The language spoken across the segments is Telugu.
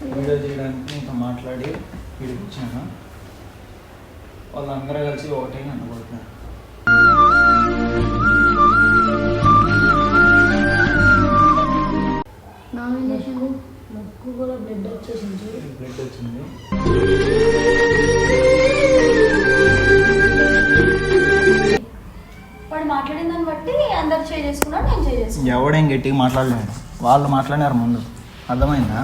వీడియో చేయడానికి నీతో మాట్లాడి వీడికి వచ్చాను. వాళ్ళందరూ కలిసి ఒకటే అనుకుంటున్నారు. ముక్కు కూడా బ్లడ్ వచ్చేసింది. బ్లడ్ వచ్చింది. వాడు మాట్లాడిన దాన్ని బట్టి అందరు చేసుకున్నాడు, నేను చేసుకున్నాను. ఎవడేం గట్టిగా మాట్లాడలేడు, వాళ్ళు మాట్లాడినారు ముందు. అర్థమైందా?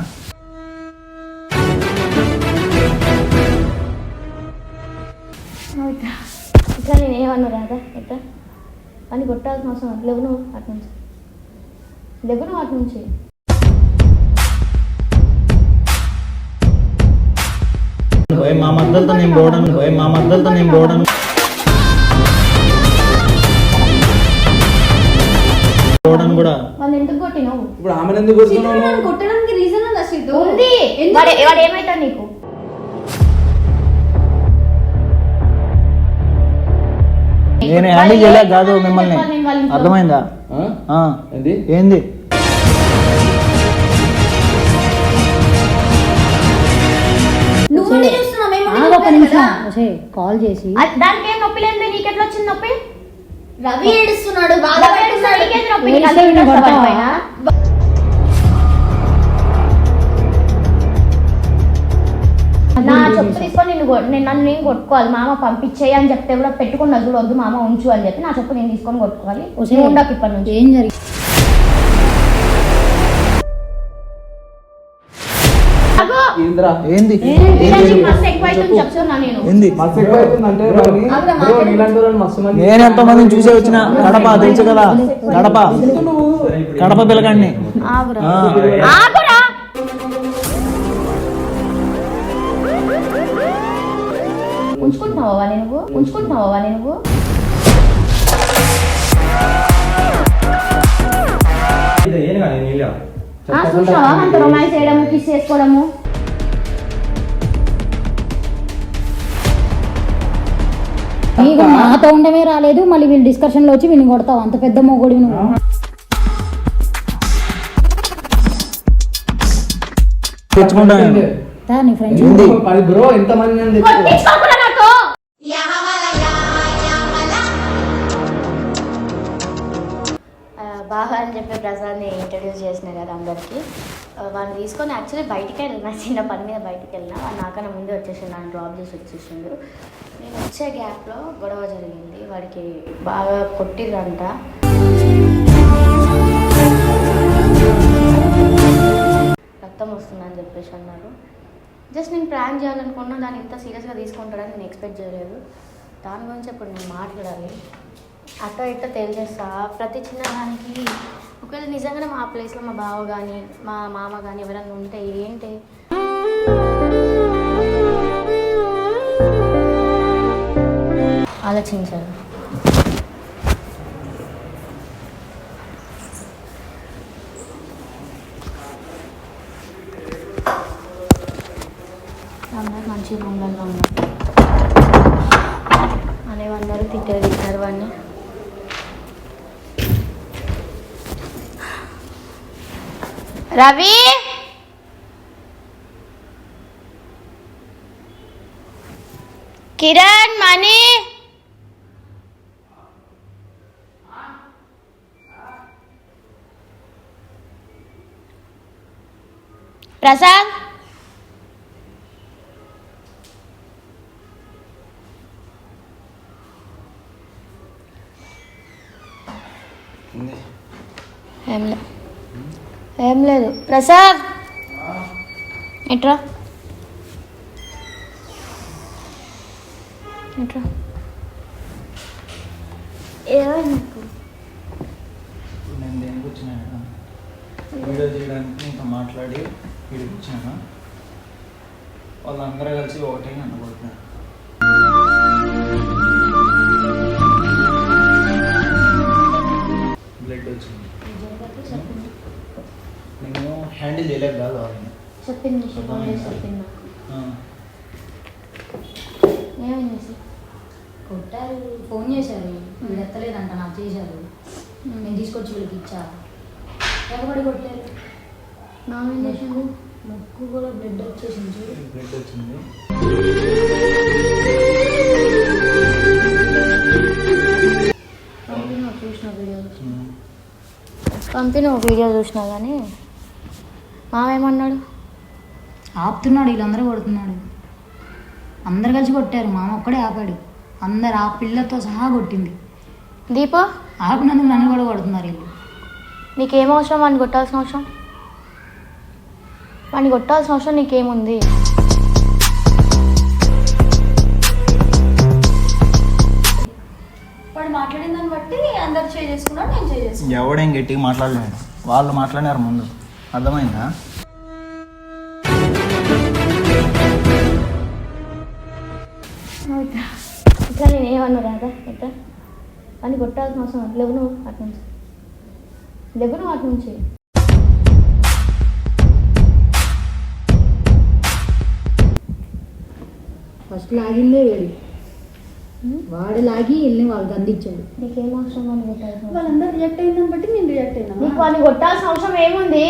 ఇట్లా నేనేమన్నా రాదా? ఎట్లా అని కొట్టాల్సిన అవసరం లేవు. నువ్వు అటు నుంచి లేవు, నువ్వు అటు నుంచి మా మద్దలతో నేను పోవడం కూడా. వాళ్ళు ఎందుకు కొట్టినావు? ఇప్పుడు ఆమెను ఎందుకు కొడుతున్నావు? కొట్టడానికి రీజన్ ఉంది. వాడు ఏమైతాడు నీకు? నేను హ్యాండిల్ చేయలే కాదు మిమ్మల్ని. అర్థమైందా? ఏంది కాల్ చేసి దానికి ఏం నొప్పి లేదు. నీకెట్లా వచ్చింది నొప్పి? రవి ఏడుస్తున్నాడు. నా చెప్పు తీసుకొని నన్ను నేను కొట్టుకోవాలి. మామ పంపించేయి అని చెప్తే కూడా పెట్టుకున్నా చూడు, వద్దు మామ ఉంచు అని చెప్పి నా చెప్పు నేను తీసుకొని కొట్టుకోవాలి. ఉండకు ఇప్పటి నుంచి. ఏం జరిగింది? నేను ఎంతో మందిని చూసే వచ్చిన. కడప తెలుసు కదా, కడప పిల్లగాడిని. ఉంచుకుంటున్నావా నువ్వు? చూసావా అంత రొమాన్స్ చేయడము, కిస్ చేసుకోవడము? నీకు నాతో ఉండమే రాలేదు, మళ్ళీ వీళ్ళు డిస్కషన్ లో వచ్చి వీళ్ళని కొడతావు. అంత పెద్ద మొగుడు నువ్వు. నీ ఫ్రెండ్స్ బాగా అని చెప్పి ప్రసాద్ని ఇంట్రడ్యూస్ చేసిన కదా అందరికీ. వాడిని తీసుకొని యాక్చువల్లీ బయటికి వెళ్ళిన, చిన్న పని మీద బయటికి వెళ్ళిన. వాడు నాకన్నా ముందే వచ్చేసిండు, నన్ను డ్రాప్ చేసి వచ్చేసిండు. నేను వచ్చే గ్యాప్లో గొడవ జరిగింది. వాడికి బాగా కొట్టిర్రంట. రక్తం వస్తుందని చెప్పేసి అన్నారు. జస్ట్ నేను ప్లాన్ చేయాలనుకున్నా, దాన్ని ఇంత సీరియస్గా తీసుకుంటాడని నేను ఎక్స్పెక్ట్ చేయలేదు. దాని గురించి ఇప్పుడు నేను మాట్లాడాలి. అట్ట ఇట్ట తెలియజేస్తా ప్రతి చిన్నదానికి. ఒకవేళ నిజంగానే మా ప్లేస్లో మా బావ కానీ మా మామ కానీ ఎవరైనా ఉంటే ఏంటి ఆలోచించారు. అందరూ మంచి రూమ్లలో ఉన్నారు. అనేవన్నారు, తిట్టారు వాడిని. రవి కిరణ్ మణి ప్రసాద్ ఏం లేదు. ప్రసాద్ ఎట్రా ఏమైంది? నేను దేనికి వచ్చినా వీడియో చేయడానికి నీతో మాట్లాడి వీడికి వచ్చాను. వాళ్ళందరూ కలిసి ఒకటే అనుకుంటున్నారు. బ్లడ్ వచ్చింది. నేను హ్యాండిల్ చేయలేదు కాదు వాళ్ళని. చెప్పింది కొట్టారు, ఫోన్ చేశారు, వీళ్ళు ఎత్తలేదంట, నాకు చేశారు. నేను తీసుకొచ్చి వీళ్ళకి ఇచ్చా. ఎగబడి కొట్టారు. నామినేషన్ ముక్కు కూడా బ్లడ్ వచ్చేసింది చూడు. బ్లడ్ వచ్చింది. పంపిన వీడియో చూసినా కానీ మామేమన్నాడు? ఆపుతున్నాడు, వీళ్ళందరూ కొడుతున్నాడు. అందరు కలిసి కొట్టారు, మామ ఒక్కడే ఆపాడు. అందరు ఆ పిల్లతో సహా కొట్టింది. దీపా ఆపినందుకు నన్ను కూడా కొడుతున్నారు వీళ్ళు. నీకేం అవసరం వాడిని కొట్టాల్సిన అవసరం? వాడిని కొట్టాల్సిన అవసరం నీకేముంది? వాడు మాట్లాడిన దాన్ని బట్టి అందరు చేసుకున్నాడు, నేను చేసుకున్నాను. ఎవడేం గట్టిగా మాట్లాడలేడు, వాళ్ళు మాట్లాడారు ముందు. అర్థమైందా? ఇట్లా నేను ఏమన్నా రాదా? ఇట్లా వాడిని కొట్టాల్సిన అవసరం లేవు. నువ్వు అటు నుంచి లేవు, అటు నుంచి ఫస్ట్ లాగిందే వేడి, వాడు లాగి వెళ్ళి వాళ్ళకి అందించాడు. నీకేం అవసరం వాడిని కొట్టాల్సిన అవసరం? వాళ్ళందరూ రియాక్ట్ అయిందని బట్టి నేను రియాక్ట్ అయినా. నీకు వాడిని కొట్టాల్సిన అవసరం ఏముంది?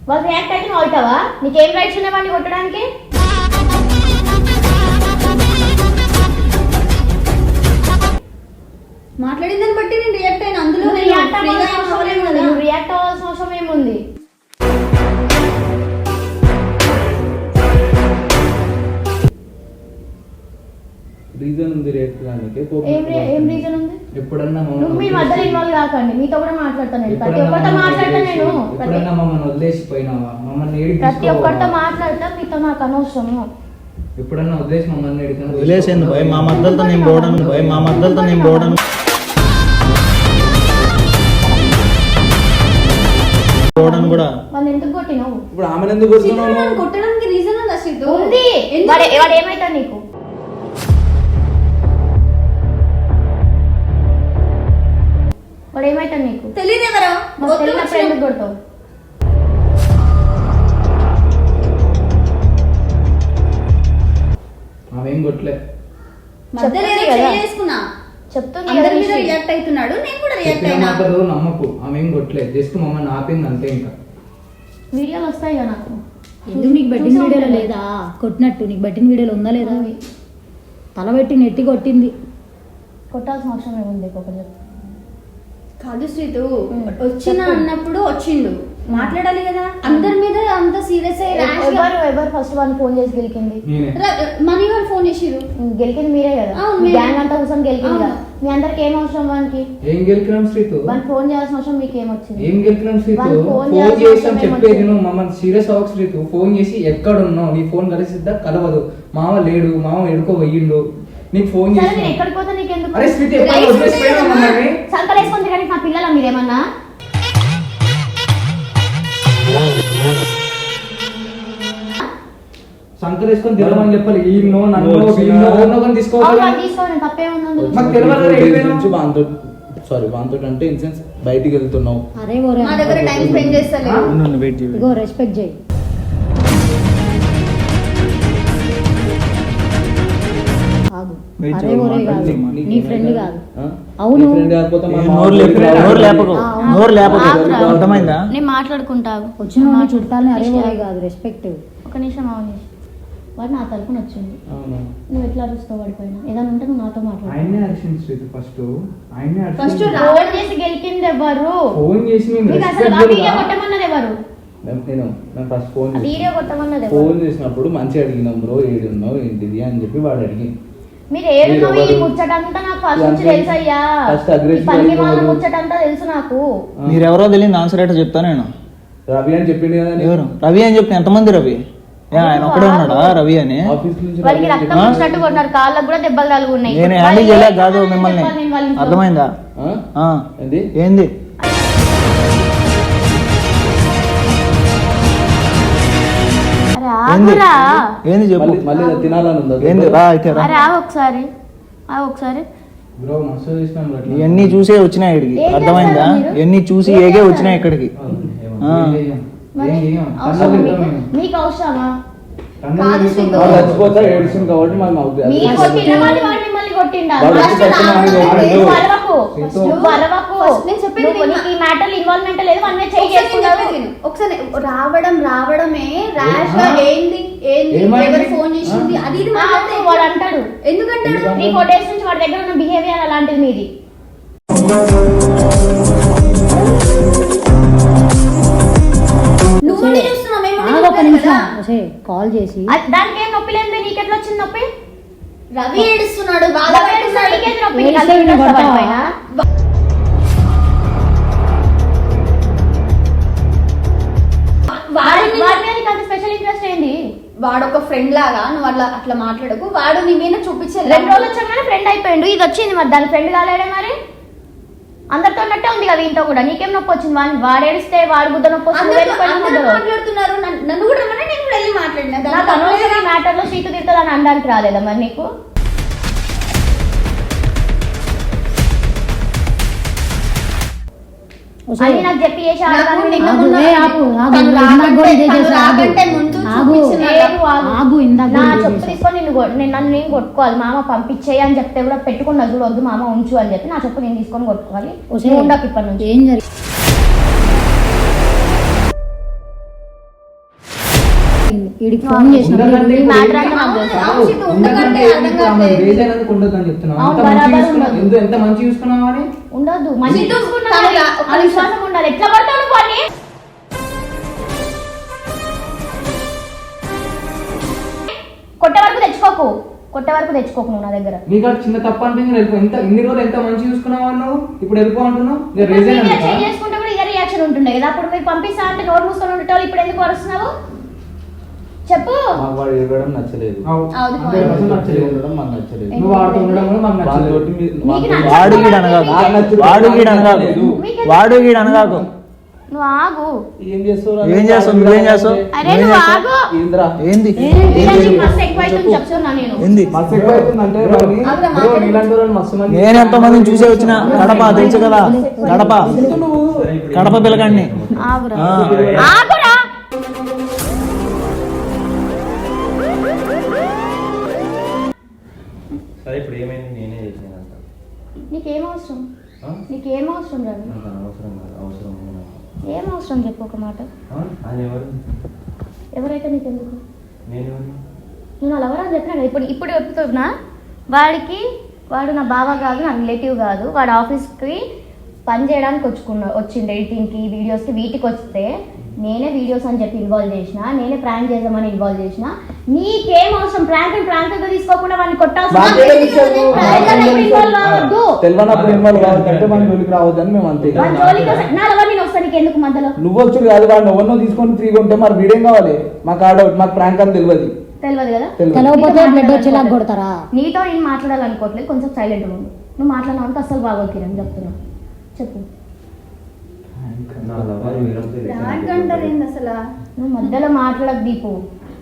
వాళ్ళు రియాక్ట్ అయితే నువ్వు అవుతావా? నీకేం రైట్స్ ఉన్నాయి వాడిని కొట్టడానికి? మాట్లాడిన దాన్ని బట్టి నేను రియాక్ట్ అయినా. అందులో నువ్వు నేను రియాక్ట్ ఫ్రీగా అవ్వాల్సిన ఏం అవసరం అవ్వలేను ఏముంది? కదా. నువ్వు రియాక్ట్ అవ్వాల్సిన అవసరం ఏముంది? రీజన్ ఉంది రేట్ ఏం రీజన్ ఉంది? ఎప్పుడన్నా నువ్వు మీ మధ్యలో ఇన్వాల్వ్ కాకండి. మీతో కూడా మాట్లాడతాను నేను. ప్రతి ఒక్కరితో మాట్లాడతాను నేను. ఎప్పుడన్నా మమ్మల్ని వదిలేసిపోయినావా? మమ్మల్ని ప్రతి ఒక్కరితో మాట్లాడతా. మీతో నాకు అనవసరము. ఎప్పుడన్నా వదిలేసి మమ్మల్ని ఏడికన్నా వదిలేసేందు భయ్, మా మద్దలతో నేను పోవడానికి భయ్, మా మద్దలతో నేను పోవడానికి కూడా. వాళ్ళు ఎందుకు కొట్టినావు? ఇప్పుడు ఆమెను ఎందుకు సిద్ధు కొడుతున్నావు? నన్ను కొట్టడానికి రీజన్ ఉందా సిద్ధు? ఉంది. వాడు ఏమైతాడు నీకు? వాడు ఏమైతాడు నీకు? తెలియదు ఎవరా? మాకు తెలియనప్పుడు ఎందుకు కొడతావు? ఆమె ఏం కొట్టలే. మధ్యలో ఏదో చెప్తుంది కదా. చేసుకున్నా. చెప్తుంది అందరి మీద కదా. రియాక్ట్ అవుతున్నాడు, నేను కూడా రియాక్ట్ చెప్పిన అయినా. మాటలు నమ్మకు. ఆమె ఏం కొట్టలే, జస్ట్ మమ్మల్ని ఆపింది అంతే. ఇంకా వీడియోలు వస్తాయి కదా నాకు. ఎందుకు నీకు బట్టిన వీడియోలో లేదా కొట్టినట్టు? నీకు బట్టిన వీడియోలో ఉందా లేదా? తల పెట్టి నెట్టి కొట్టింది. కొట్టాల్సిన అవసరం ఏముంది? ఒకటి చెప్పు. కాదు శ్రీతు, వచ్చిన అన్నప్పుడు వచ్చిండు, మాట్లాడాలి కదా. అందరి మీద అంత సీరియస్ ఎవరు ఫస్ట్ వాళ్ళు ఫోన్ చేసి గెలికింది? నేనే. మనీ వాళ్ళు ఫోన్ చేసిరు. గెలికింది మీరే కదా. అవును, మీరే. గ్యాంగ్ అంతా కూర్చొని గెలికింది కదా. అవును. మీ అందరికి ఏం అవసరం వానికి? ఏం గెలికినాం శ్రీతు? వాళ్ళు ఫోన్ చేయాల్సిన అవసరం మీకు ఏమొచ్చింది? ఏం గెలికినాం శ్రీతు? వాళ్ళు ఫోన్ ఫోన్ చేయాల్సిన చేసాం, అవసరం చెప్పేది ఏమొచ్చింది? నువ్వు మమ్మల్ని సీరియస్ అవ్వకు శ్రీతు. ఫోన్ చేసి ఎక్కడ ఉన్నావు, నీ ఫోన్ కలిసిద్దా కలవదు. మామ లేడు, మామ ఎడుకో పోయిండు, నీకు ఫోన్ సరే చేసి నేను ఎక్కడికి పోతా నీకెందుకు? అరే శ్రీతు ఎప్పుడు వదిలేసిపోయినావు మమ్మల్ని? సంకలేసుకొని తిరగడానికి నా పిల్లల మీరేమన్నా? సంకరేసుకొని తిరగమని చెప్పాలి. ఈయనో నన్ను తీసుకోవాలి. అవును, అది తీసుకోండి. తప్పేముంది? మాకు తెలియదు కదా, వెళ్ళిపోయినాం. వాంతో అంటే ఇన్ సెన్స్ బయటికి వెళ్తున్నావు. అరే ఓరే, మా దగ్గర టైం స్పెండ్ చేస్తలేదు. వెయిట్ చేయి. ఇగో రెస్పెక్ట్ చేయి. ఆగు. Wait అరే చేయి, ఓరే కాదు, మాట్లాడు. నీ ఫ్రెండ్ కాదు. ఆ? అవును. నీ ఫ్రెండ్ కాకపోతే మా మామ నోరు లేపకు, నోరు లేపకు, నోరు లేపకు. ఆగురా. అర్థమైందా? నేను మాట్లాడుకుంటావు. వచ్చిన వాళ్ళు చుట్టాలని అరే ఓరే కాదు, రెస్పెక్ట్. ఒక నిమిషం ఆగు. వాడు నా తరపున వచ్చింది. అవును. నువ్వు ఎట్లా అరుస్తావు వాడిపోయినా? ఏదైనా ఉంటే నువ్వు నాతో మాట్లాడు. ఆయన్నే అరిచింది శ్రీతు. ఫస్ట్ ఆయన్నే ఫస్ట్ అరిచింది. ఫోన్ చేసి గెలికింది ఎవరు? ఫోన్ చేసి మేము మీకు అసలు respect ఆ వీడియో కూడా- కొట్టమన్నది ఎవరు? నేను ఫస్ట్ ఫోన్ ఆ వీడియో కొట్టమన్నది ఎవరు? ఫోన్ చేసినప్పుడు మంచిగా అడిగినాం, బ్రో ఏడున్నావు ఏంటిది అని చెప్పి వాడు అడిగింది. మీరు ఏడున్నావు? మీరు ఈ ఎవరు? ముచ్చటంతా నాకు ఫస్ట్ నుంచి ఇదంతా తెలుసు అయ్యా. first aggressive పనికి వాళ్ళ అయిపోవడం. ముచ్చటంతా తెలుసు నాకు. మీరెవరో తెలియదు, ఆన్సర్ ఏంటో చెప్తా నేను. రవి అని చెప్పిండు కదా నీకు. ఎవరు రవి అని చెప్తే ఎంతమంది రవి? ఆయన ఒక్కడే ఉన్నాడా రవి అని? ఆఫీస్ నుంచి వాడికి రవి అని రక్తం వచ్చినట్టు కొన్నారు, కాళ్ళకు కూడా దెబ్బలు తగులున్నాయి. నేను హ్యాండిల్ చేయలేక కాదు మిమ్మల్ని. అర్థమైందా? ఆ? ఆ. ఏంది? ఏంది? అరే ఏంది? ఆగురా. ఏంది చెప్పు. మళ్ళీ ఇలా తినాలని ఉందా? ఏంది? రా అయితే రా. అరే ఆగు ఒకసారి. ఆగు ఒకసారి. బ్రో మస్తు చేసినాం బ్రో అట్లా. ఇవన్నీ చూసే వచ్చినాయి ఇక్కడికి. ఏం అర్థమైందా? చేస్తారు మీరు? ఇవన్నీ చూసి ఏం ఏగే చేస్తారు? వచ్చినాయి ఇక్కడికి. ఆ. ఏం చెయ్యం. మరి ఏం చెయ్యం. అవసరం కన్నులు మీకు? తింటాం మేము. మీకు అవసరమా? కన్నులు కాదు తింటాం. శ్రీతు. వాడు చచ్చిపోతా ఏడుస్తుంది కాబట్టి మాకు అవుతుంది. మీ కొట్టిన వాళ్ళు వాడు మిమ్మల్ని కొట్టిండా? వాడు ఫస్ట్ చచ్చిపోతే నాకు మాకు తెలియదు. తెలియదు. నువ్వు అరవకు. శ్రీతు. నువ్వు అరవకు. ఫస్ట్ నేను చెప్పేది నువ్వు విన్నా. నీకు ఈ మ్యాటర్ ఇన్వాల్వ్మెంట్ లేదు. వన్ వే చేయి ఒకసారి నేను చేసుకున్నావు. చెప్పేది విను. ఒకసారి రావడమే ర్యాష్ గా ఏంది ఏంది ఏమైంది? ఎవరు ఫోన్ చేసింది అది ఇది మాట్లాడితే వాడు అంటాడు ఎందుకంటాడు 3-4 డేస్ నుంచి వాడి దగ్గర ఉన్న బిహేవియర్ అలాంటిది మీది. నువ్వు చూస్తున్నావు మేము ఆగు ఒక నిమిషం కాల్ చేసి దానికి ఏం నొప్పి లేదు, నీకెట్లా వచ్చింది నొప్పి? రవి ఏడుస్తున్నాడు బాధ రవి ఏడుస్తున్నాడు, నీకేంటి నొప్పి? నీకు ఏడుస్తే అసలు నేను interest కొడతావా? పడిపోయినా? వాడి మీద నీకు అంత స్పెషల్ ఇంట్రెస్ట్ ఏంది? వాడు ఒక ఫ్రెండ్ లాగా నువ్వు అట్లా మాట్లాడకు. వాడు నీ మీద చూపించే 2 రోజులు వచ్చాక ఫ్రెండ్ అయిపోయిండు, ఇది వచ్చింది మరి దాని ఫ్రెండ్ కాలేడే మరి? అందరితో ఉన్నట్టే ఉంది కదా ఇంట్లో కూడా. నీకేం నొప్పి వచ్చింది? వాడు ఏడిస్తే వాడు బుద్ధ నొప్పి వస్తుంది, అందరూ మాట్లాడుతున్నారు. నన్ను కూడా రమ్మని నేను కూడా వెళ్ళి మాట్లాడినా. నాకు అనవసరంగా ఈ మ్యాటర్ లో సీటు తీరుతుంది అని అనడానికి రాలేదా మరి నీకు? అని నాకు చెప్పి చేసి నాకు నిన్న ఆగు, మొన్న ఆపు, ఆగు. తను ఇందాక కూడా ఇదే తను చేసా, ఆగు. రాకంటే ముందు ఆగు. చూపించిన లేదు, ఆగు. ఆగు, ఇందాక నా కూడా ఇదే చెప్పు చేసా. తీసుకొని నన్ను నేను కొట్టుకోవాలి. మామ పంపించేయి అని చెప్తే కూడా పెట్టుకున్నా చూడు, వద్దు మామ ఉంచు అని చెప్పి నా చెప్పు నేను తీసుకొని కొట్టుకోవాలి. ఒసేయ్, ఉండకు ఇప్పటి నుంచి. ఏం జరిగింది? వీడికి ఫోన్ చేసిన ఉండకంటే ఈ మ్యాటర్ అంటే అవును, నాకు తెలుసు. అవును, సీటు ఉండకంటే అర్థం కావట్లేదు. రేజైనందుకు ఉండదని చెప్తున్నావు. అవును, అంత మంచి బరాబర్ చూసుకున్నావు. ఉండదు. ఎంత మంచి చూసుకున్నావు అని ఉండొద్దు మంచి సీటు చూసుకున్నా తను కానీ రా- ఆ విశ్వాసం ఉండాలి. ఎట్లా పడతావు నువ్వు అని? కొట్టే వరకు తెచ్చుకోకు నువ్వు నా దగ్గర. నీకు అటు చిన్న తప్పు అంటే నేను వెళ్ళిపో. ఎంత ఇన్ని రోజులు ఎంత మంచి చూసుకున్నావు అన్నావు, ఇప్పుడు వెళ్ళిపో అంటున్నావు. నేను ఇప్పుడు రేజైనా మీరు చేంజ్ చేసుకుంటే కూడా ఇదే రియాక్షన్ ఉంటుండే కదా. అప్పుడు మీరు పంపిస్తా అంటే నోరు మూసుకొని ఉండేటోళ్ళు ఇప్పుడు ఎందుకు వరుస్తున్నావు చెప్పు. మాకు వాడు ఎరగడం నచ్చలేదు. అవును, 100% నచ్చలేదు. ఉండడం మాకు నచ్చలేదు. నువ్వు వాడితో ఉండడం కూడా మాకు నచ్చలేదు. వాళ్ళతోటి నీకు నచ్చదు. వాడు గీడు అనగాకు వాడు గీడు అనగాకు వాడు గీడు అనగాకు నువ్వు ఆగు. ఏం చేస్తావు? ఏం చేస్తావు? నువ్వేం చేస్తావు? అరే నువ్వు ఆగు. ఏంద్రా? ఏంది నీకు మస్తు ఎక్కువ అవుతుంది చెప్తున్నా నేను. ఏంది మస్తు ఎక్కువ అవుతుందంటే వాడిని ఆగురా, బ్రో, నీలాంటి వాళ్ళని మస్తు మంది నేను ఎంతో మందిని చూసే వచ్చిన కడప తెలుసు కదా కడప పిల్లగాడిని ఆగురా ఆ. ఆగురా. సరే ఇప్పుడు ఏమైంది? నేనే చేసినానంట. నీకేం అవసరం? నీకేం అవసరం రవి? నాకు అనవసరం కాదు, అవసరం ఉంది నాకు. ఏం అవసరం చెప్పు ఒక మాట. ఆయన ఎవరు? ఎవరైతే నీకెందుకు? నేను ఎవరు? నేను అలా ఎవరని చెప్పినా ఇప్పుడు చెప్తున్నా. వాడు నా బావ కాదు, నా రిలేటివ్ కాదు. వాడు ఆఫీస్కి పని చేయడానికి వచ్చిండు, ఎడిటింగ్కి వీడియోస్కి వీటికి వస్తే నేనే వీడియోస్ అని చెప్పి ఇన్వాల్వ్ చేసిన, నేనే ప్రాంక్ చేద్దామని ఇన్వాల్వ్ చేసిన. నీకేం అవసరం? ప్రాంక్ తీసుకోకుండా వాడిని కొట్టాల్సిన తెలియనప్పుడు ఇన్వాల్వ్ కావద్దంటే మన జోలికి రావద్దని మేము అంతే. నా లవర్ నేను వస్తాను, నీకు ఎందుకు మధ్యలో? నువ్వు వచ్చుడు కాదు, వాడిని ఎవరినో తీసుకొని ఫ్రీగా ఉంటే మరి వీడేం కావాలి? మాకు ఆడవుట్, మాకు ప్రాంక్ అని తెలియదు. తెలియదు కదా. తెలవకపోతే బ్లడ్ వచ్చేలా కొడతారా? నీతో నేను మాట్లాడాలనుకోవట్లేదు, కొంచెం సైలెంట్ ఉండు. నువ్వు మాట్లాడినావు అసలు బాగోదు అని చెప్తున్నా. చెప్పు. నా లవర్ వీరంతో ప్రాంక్ అంటారు ఏంది అసలు? నువ్వు మధ్యలో మాట్లాడకు దీపు.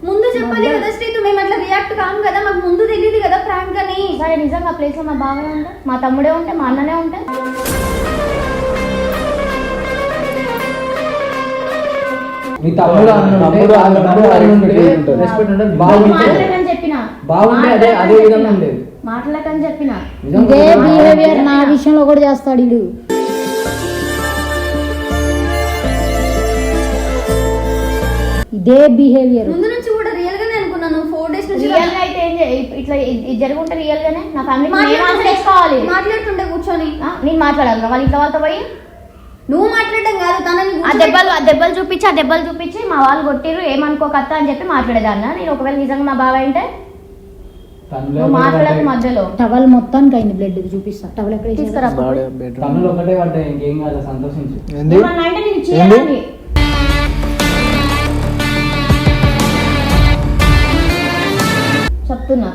ముందు చెప్పాలి కదా శ్రీతు, మేము అట్లా రియాక్ట్ కాము కదా, మాకు ముందు తెలియదు కదా ప్రాంక్ అని. సరే నిజంగా ఆ ప్లేస్ లో మా బావనే ఉంటే, మా తమ్ముడే ఉంటే, మా అన్ననే ఉంటే మీ తమ్ముడు రెస్పెక్ట్ ఉండదు. మాట్లాడకని చెప్పిన బాగుంటే అదే విధంగా ఉండేది. మాట్లాడకని చెప్పిన. ఇదే బిహేవియర్ నా విషయంలో కూడా చేస్తాడు వీడు. ఇదే బిహేవియర్ ముందు నుంచి కూడా రియల్ గానే అనుకున్నాను. 4 days నుంచి రియల్ గా అయితే ఇట్లా ఇది జరుగుంటే రియల్ గానే నా ఫ్యామిలీ చేసుకోవాలి. మాట్లాడుతుండే కూర్చొని నేను మాట్లాడాలి వాళ్ళ ఇంట్లో వాళ్ళతో పోయి నువ్వు మాట్లాడడం కాదు, తనని ఆ దెబ్బలు చూపించి మా వాళ్ళు కొట్టిరు ఏమనుకోకత్తా అని చెప్పి మాట్లాడేదాన్న. నేను ఒకవేళ నిజంగా మా బావ అంటే నువ్వు మాట్లాడక మధ్యలో టవల్ మొత్తానికి అయింది బ్లడ్. చూపిస్తా టవల్ ఎక్కడ వేసావు? తీసుకురా. తమ్ముడు ఒకటే పడ్డా, ఇంకేం కాదు, సంతోషించు. ఏంది ఏమన్నా అంటే నేను చేయాలని చెప్తున్నా.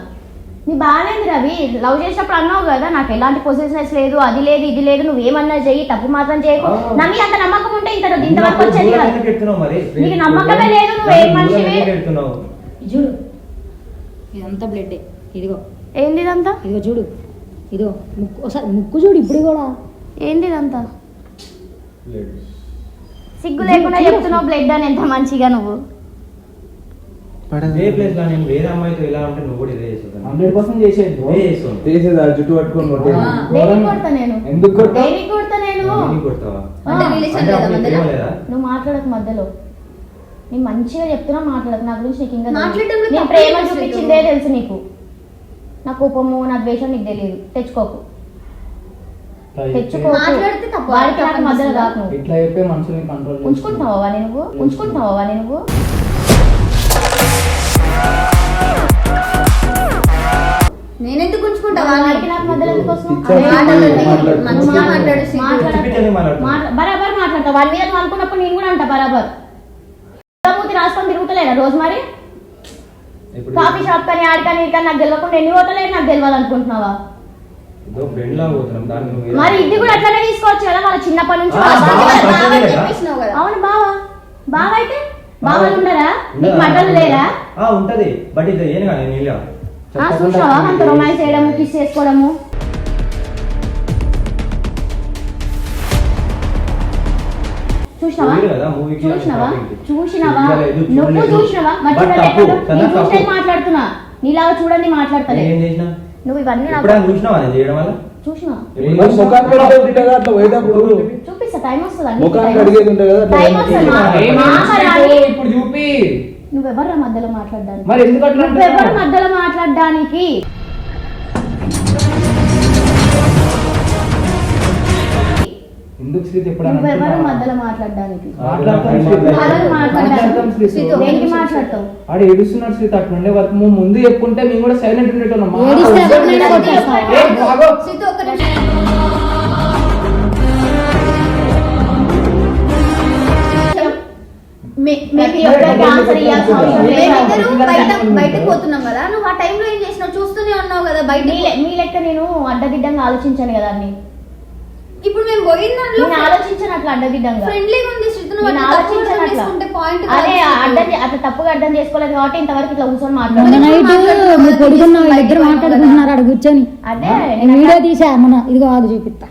నీ బాగాలేదు రవి, లవ్ చేసినప్పుడు అన్నావు కదా నాకు ఎలాంటి పొజిషన్స్ లేదు, అది లేదు ఇది లేదు, నువ్వేమన్నా చెయ్యి, తప్పు మాత్రం చేయకు. నా మీద అంత నమ్మకం ఉంటే ఇంతవరకు వచ్చేది కదా. ఎందుకు ఎడుతున్నావు మరి? నీకు నమ్మకమే లేదు, నువ్వు ఏం మనిషివి? ఎందుకు ఎడుతున్నావు? చూడు ఇదంతా బ్లడ్. ఇదిగో ఏంది ఇదంతా? ఇదిగో చూడు, ఇదిగో ముక్కు, ఒకసారి ముక్కు చూడు ఇప్పుడు కూడా. ఏంది ఇదంతా? సిగ్గు లేకుండా చెప్తున్నావు బ్లడ్ అని. ఎంత మంచిగా నువ్వు ఇదే ప్లేస్ లో నేను వేరే అమ్మాయితో ఇలా ఉంటే నువ్వు కూడా ఇదే చేస్తావు. 100% చేసేది. ఇదే చేస్తావు. చేసేది ఆ జుట్టు పట్టుకొని కొట్టేది. దేనికి కొడతా నేను? ఎందుకు కొట్టావు? దేనికి కొడతా నేను? నీకు కొడతావా? అంటే రిలేషన్ అంటే లేదా అప్పుడు మధ్యలో? ప్రేమ లేదా? నువ్వు మాట్లాడక మధ్యలో. నేను మంచిగా చెప్తున్నా మాట్లాడదు నా గురించి నీకు ఇంకా మాట్లాడడంలో నేను తప్పేం ప్రేమ లేదు. చూపించిందే తెలుసు నీకు. నా కోపము నా ద్వేషం నీకు తెలియదు. తెచ్చుకోకు తెచ్చుకోకు. మాట్లాడితే తప్పు. వాడికి నాకు మధ్యలో రాకు నువ్వు. ఇట్లా చెప్పే మనుషుల్ని కంట్రోల్ ఉంచుకుంటున్నావా నువ్వు నేనెందుకు ఉంచుకుంటా వాడికి నాకు మధ్యలో ఎందుకు వస్తున్నావు? మంచిగా మాట్లాడు బరాబర్ మాట్లాడతా. వాడి మీద నువ్వు అనుకున్నప్పుడు నేను కూడా అంటా బరాబర్. మూతి రాసుకొని తిరుగుతలేదా రోజు మరి? కాఫీ షాప్ కానీ ఆడికాని ఇడికాని నాకు తెలియకుండా ఎన్ని పోతలేదు నాకు తెలియాలనుకుంటున్నావా? ఫ్రెండ్ లా పోతున్నాం దాన్ని నువ్వు మరి ఇది కూడా అట్లనే తీసుకోవచ్చు కదా వాళ్ళ చిన్నప్పటి నుంచి. చెప్పేసినావు కదా. అవును బావ అయితే బావలు ఉండరా? నీకు మటలు లేరా? ఉంటది బట్ ఇది ఏం కానీ నేను ఇలా చూసినావా అంత రొమాన్స్ చేయడము కిస్ చేసుకోవడము? చూసినావా నువ్వు చూసినావా? నేను చూస్తే మాట్లాడుతున్నా, నీలాగా చూడండి మాట్లాడతలే. ఏం చేసినా నువ్వు ఇవన్నీ చూసినావా నేను చేయడం వల్ల చూసినా ముఖానికి అడిగేది ఉంటుంది కదా అట్లా పోయేటప్పుడు. చూపిస్తా. టైం వస్తుంది ముఖానికి అడిగేది ఉంటుంది కదా అట్లా. టైం వస్తుంది. ఇప్పుడు చూపి నువ్వెవరు మధ్యలో మాట్లాడడానికి? మరి ఎందుకు అట్లా నువ్వెవరు మధ్యలో మాట్లాడడానికి? ఎందుకు శ్రీతు ఎప్పుడు నువ్వెవరు మధ్యలో మాట్లాడడానికి? శ్రీతు దేనికి మాట్లాడతావు? ఆడ ఏడుస్తున్నాడు శ్రీతు. అట్లా ఉండే వరకు నువ్వు ముందు చెప్పుకుంటే మేము కూడా సైలెంట్ ఉండేటోళ్ళం. ఏడిస్తే ఎవరినైనా కొట్టేస్తావా? సీతు ఒక్క నిమిషం. బయటకు పోతున్నాం కదా, నువ్వు ఆ టైంలో ఏం చేసినావు? చూస్తూనే ఉన్నావు కదా బయట. మీ లెక్క నేను అడ్డదిడ్డంగా ఆలోచించాను కదా అన్ని. ఇప్పుడు మేము పోయిన దాంట్లో నేను ఆలోచించాను అట్లా అడ్డదిడ్డంగా. ఫ్రెండ్లీగా ఉంది శ్రీతు. నువ్వు నేను అట్లా ఆలోచించాను తప్పుగా అట్లా. తీసుకుంటే పాయింట్ అదే అట్లా తప్పుగా అర్థం చేసుకోలేదు కాబట్టి ఇంతవరకు ఇట్లా కూర్చొని మొన్న మాట్లాడుతున్నాను. నైట్ నువ్వు పొడుగున్న వాళ్ళిద్దరు మాట్లాడుకుంటున్నారు ఆడ కూర్చొని. అదే నేను వీడియో తీసా మొన్న, ఇదిగో ఆగు చూపిస్తా.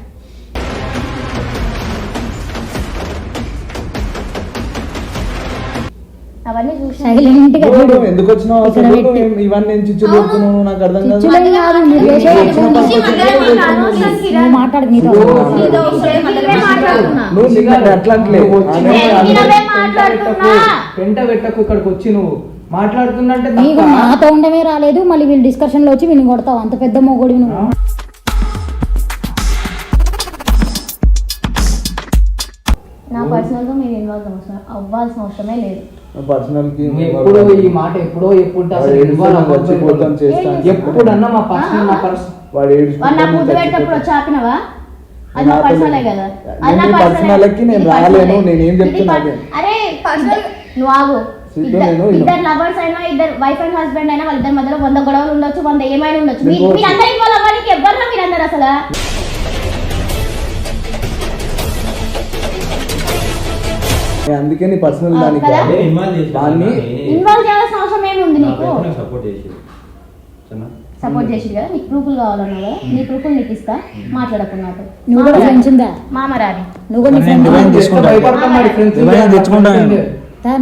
అవన్నీ చూసి సైలెంట్ గా చూడు. నువ్వు ఎందుకు వచ్చినావు అసలు? ఇక్కడ పెట్టి. నువ్వు ఇవన్నీ నేను చిచ్చులు చెప్తున్నావు నాకు అర్థం కాదు. చిచ్చులేం కాదు, నువ్వు చేసేది నువ్వు మాట్లాడు నీతో. నువ్వు నిన్న అట్లా అంటలేవు. పెంట పెట్టకు ఇక్కడికి వచ్చి నువ్వు మాట్లాడుతున్నట్టే నీకు నాతో ఉండమే రాలేదు, మళ్ళీ వీళ్ళు డిస్కషన్ లో వచ్చి వీళ్ళు కొడతావు. అంత పెద్ద మొగోడివి నువ్వు. నా పర్సనల్ గా మీరు ఇన్వాల్వ్ అవ్వాల్సిన అవసరమే లేదు. పర్సనల్ కి ఎప్పుడు ఈ మాట ఎప్పుడో ఎప్పుడు అసలు ఇన్వాల్వ్ చచ్చిపోతాం చేస్తాను. ఎప్పుడన్నా మా పర్సనల్ నా పర్సనల్ వాడు వాడు నా ముద్దు పెట్టేటప్పుడు వచ్చి ఆపినవా? అది నా పర్సనలే కదా. అది నా పర్సనల్ కి నేను రాలేను. నేనేం చెప్తున్నా అరే పర్సనల్ నువ్వు ఆగు. ఇద్దరు లవర్స్ అయినా ఇద్దరు వైఫ్ అండ్ హస్బెండ్ అయినా వాళ్ళిద్దరి మధ్యలో 100 గొడవలు ఉండొచ్చు, 100 ఏమైనా ఉండొచ్చు. మీరందరూ ఇన్వాల్వ్ అవ్వడానికి ఎవరు మీరందరూ అసలు? అందుకే నీ పర్సనల్ దానికి దాన్ని ఇన్వాల్వ్ చేయాల్సిన అవసరం ఏముంది నీకు? సపోర్ట్ చేసి సపోర్ట్ చేసి కదా నీకు ప్రూఫ్లు కావాలన్నా కదా, నీ ప్రూఫ్లు నీకు ఇస్తా. మాట్లాడకున్నాడు నువ్వు కూడా ఫ్రెండ్స్ ఉందా? మామ రాని నువ్వు కూడా నీ ఫ్రెండ్స్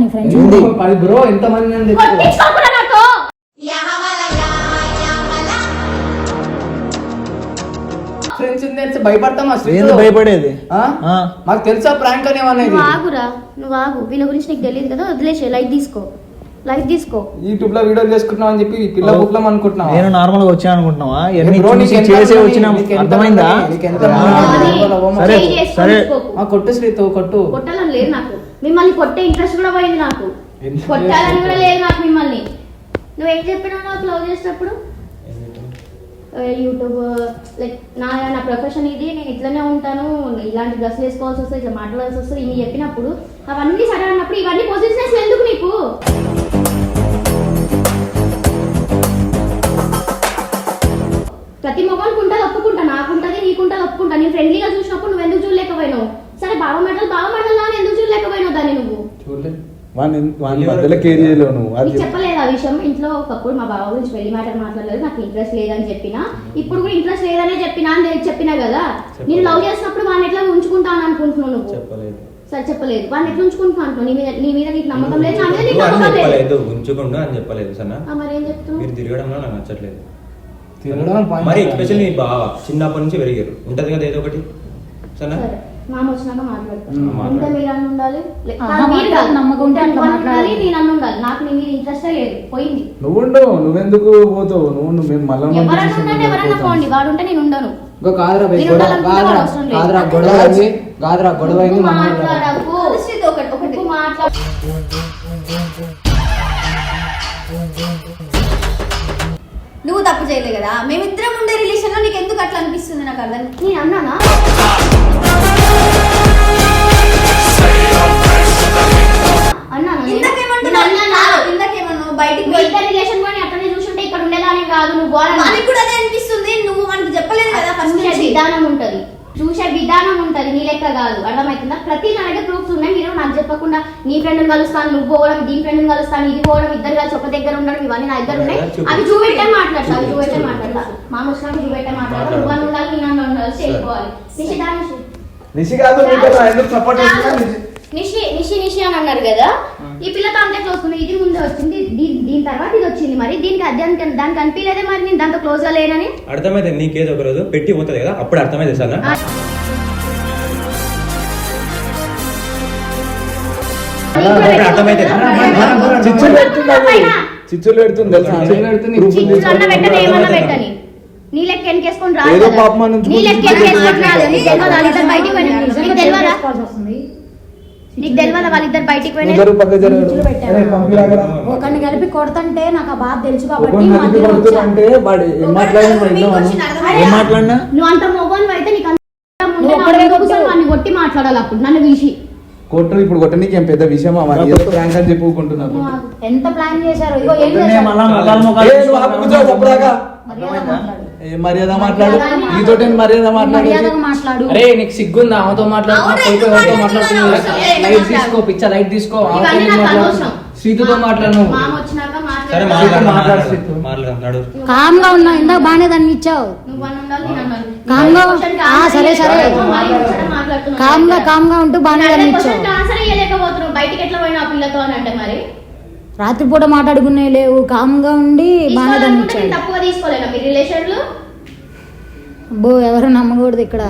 నీ ఫ్రెండ్స్ బ్రో ఎంత మంది కొట్టించుకోకురా నాకు. ఫ్రెండ్స్ భయపడతామా? భయపడేది మాకు తెలుసా ప్రాంక్ అనేవనేది? నువ్వు ఆగురా, నువ్వు ఆగు. వీళ్ళ గురించి నీకు తెలియదు కదా, వదిలేసే. లైట్ తీసుకో. యూట్యూబ్ లో వీడియో చేసుకుంటున్నావు అని చెప్పి పిల్ల బుక్లం అనుకుంటున్నావు. నేను నార్మల్ గా వచ్చాను అనుకుంటున్నావా? చేసే వచ్చిన అర్థమైందా? సరే సరే కొట్టు శ్రీతో కొట్టు. కొట్టాలని లేదు నాకు, మిమ్మల్ని కొట్టే ఇంట్రెస్ట్ కూడా పోయింది నాకు. కొట్టాలని కూడా లేదు నాకు మిమ్మల్ని. నువ్వేం చెప్పినావు నాకు లవ్ చేసేటప్పుడు? యూట్యూబ్ లైక్ నా ప్రొఫెషన్ ఇది, నేను ఇట్లనే ఉంటాను, ఇలాంటి డ్రెస్సులు వేసుకోవాల్సి వస్తుంది, ఇట్లా మాట్లాడాల్సి వస్తుంది, ఇవి చెప్పినప్పుడు అవన్నీ సరే అన్నప్పుడు ఇవన్నీ పొజిషన్స్ ఎందుకు నీకు? ప్రతి మొగానికి ఉంటుంది, ఒప్పుకుంటా. నాకుంటుంది, నీకుంటుంది, ఒప్పుకుంటా. నేను ఫ్రెండ్లీగా చూసినప్పుడు నువ్వు ఎందుకు చూడలేకపోయినావు? సరే బావ మాటలు లాగా ఎందుకు చూడలేకపోయినావు దాన్ని నువ్వు? చూడలేదు. వాని మధ్యలో కేర్ చేయలేవు నువ్వు. నీకు చెప్పలేదు ఆ విషయం ఇంట్లో? ఒకప్పుడు మా బావ గురించి పెళ్లి మ్యాటర్ మాట్లాడలేదు, నాకు ఇంట్రెస్ట్ లేదని చెప్పినా. ఇప్పుడు కూడా ఇంట్రెస్ట్ లేదనే చెప్పినా కదా. నేను లవ్ చేసినప్పుడు వాడిని ఎట్లా ఉంచుకుంటాను అనుకుంటున్నావు నువ్వు? సరే చెప్పలేదు. వాడిని ఎట్లా ఉంచుకుంటున్నాను అంటున్నావు? నీ మీద నీకు నమ్మకం లేదు, నా మీద నీకు నమ్మకం లేదు. ఉంచుకుంటూ అని చెప్పలేదు సన్నా. మరేం చెప్తున్నావు? మీరు తిరగడంలో నాకు నచ్చట్లేదు. మరి ఎస్పెషల్లీ మీ బావ చిన్నప్పటి నుంచి పెరిగారు, ఉంటది కదా ఏదో ఒకటి సన్నా. మామ వచ్చినాక మాట్లాడతాను. మాట్లాడు. ఉంటే మీరు అన్న ఉండాలి, మీరు కాదు, నమ్మకం ఉంటే అట్లా మాట్లాడాలి. నేను అన్న ఉండాలి. నాకు నీ మీద ఇంట్రెస్టే లేదు, పోయింది. నువ్వెందుకు పోతావు నువ్వు మేము మళ్ళా ఎవరన్నా ఉండండి, ఎవరన్నా పోండి, వాడు ఉంటే నేను ఉండను. ఇంకో కాదురా భయ్, నేను ఉండాలనుకుంటే వాడు అవసరం లేదు. కాదురా గొడవ అయింది మాట్లాడకు. శ్రీతు ఒకటి మాట్లాడు. నువ్వు తప్పు చేయలే కదా, మేమిద్దరం ఉండే రిలేషన్ లో నీకు ఎందుకు అట్లా అనిపిస్తుంది నాకు అర్థం. నేను అన్నానా? అన్నానా? ఇందాకేమన్నావు బయటికి మీ ఇద్దరి రిలేషన్ కూడా అట్లనే చూసుంటే ఇక్కడ ఉండేదాన్ని కాదు. నువ్వు మనకి కూడా అదే అనిపిస్తుంది. నువ్వు మనకి చెప్పలేదు కదా ఫస్ట్ చూసే నుంచి. విధానం ఉంటది, చూసే విధానం ఉంటది, నీ లెక్క కాదు. అర్థమవుతుందా? ప్రతి నా దగ్గర ప్రూఫ్స్ ఉన్నాయి. మీరు నాకు చెప్పకుండా నీ ఫ్రెండ్ కలుస్తాను, నువ్వు పోవడం, దీని ఫ్రెండ్ కలుస్తాను, ఇది పోవడం, ఇద్దరు కలిసి ఒక దగ్గర ఉండడం, ఇవన్నీ నా దగ్గర ఉన్నాయి. అవి చూపెట్టే మాట్లాడతా, అవి చూపెట్టే మాట్లాడతా. మామ వచ్చినాక చూపెట్టే మాట్లాడతా. నువ్వు అని ఉండాలి, నేను అన్న ఉండాలి, చేయిపోవాలి. నిషి కాదు ఎందుకు సపోర్ట్ చేస్తున్నా నిషి అని అన్నారు కదా. ఈ పిల్లతో అంతే క్లోజ్ ఉంది. ఇది ముందే వచ్చింది, దీని తర్వాత ఇది వచ్చింది. మరి దీనికి దానికి అనిపించలేదే మరి నేను దాంతో క్లోజ్ గా లేనని. అర్థమైతే నీకేదో ఒక రోజు పెట్టి పోతుంది కదా, అప్పుడు అర్థమైతే సార్ అర్థమైతే చిచ్చులు పెడుతుంది చిచ్చులు అన్న పెట్టని ఏమన్నా పెట్టని నీ లెక్క ఎన్కేసుకొని రాదు ఏదో కదా. పాపం అని నీ లెక్క ఎన్కేసుకొని రాదు. నీకు తెలియదా వాళ్ళిద్దరు బయటికి పోయినా? నీకు తెలియదా? నీకు తెలియదా వాళ్ళిద్దరు బయటికి పోయినా? ఒకరిని కలిపి కొడతంటే నాకు ఆ బాధ తెలుసు కాబట్టి అంటే వాడు ఏం మాట్లాడినా నువ్వు అంత మొగోని అయితే నీకు నువ్వు ఒక్కడే నన్ను కొట్టి మాట్లాడాలి అప్పుడు నన్ను తీసి కొట్టరు. ఇప్పుడు కొట్టడానికి ఏం పెద్ద విషయం ప్రాంక్ అని చెప్పుకుంటున్నాను. ఎంత ప్లాన్ చేశారు. ఇగో ఏం పొద్దున్నే చేశారు? మళ్ళా మొఖాలు మొఖాలు మర్యాద మాట్లాడు, నీతో మర్యాద మాట్లాడు. మర్యాదగా మాట్లాడు. అరే నీకు సిగ్గుందా ఆమెతో మాట్లాడుతున్నావు? లైట్ తీసుకో, పిచ్చ లైట్ తీసుకో. ఇవన్నీ నాకు అనవసరం. శ్రీతుతో మాట్లాడు. మామ వచ్చినాక సరే మాట్లాడు. కామ్ గా ఉన్నా, ఇందాక బాగానే దాన్ని ఇచ్చావు. నువ్వు అని ఉండాలి, నేను అన్నాను. కామ్ గా సరే కామ్ గా ఉంటూ బాగానే దాన్ని ఇచ్చావు. ఆన్సర్ ఇయ్యలేకపోతున్నావు. బయటికి ఎట్లా పోయినా ఆ పిల్లతో అని అంటే మరి రాత్రిపూట మాట్లాడుకునే లేవు, కామ్ గా ఉండి బాగానే దాన్ని తీసుకోవాలనుకుంటే ఇచ్చావు. నేను తప్పుగా తీసుకోలేనా మీ రిలేషన్లు? అబ్బో ఎవరు నమ్మకూడదు ఇక్కడ.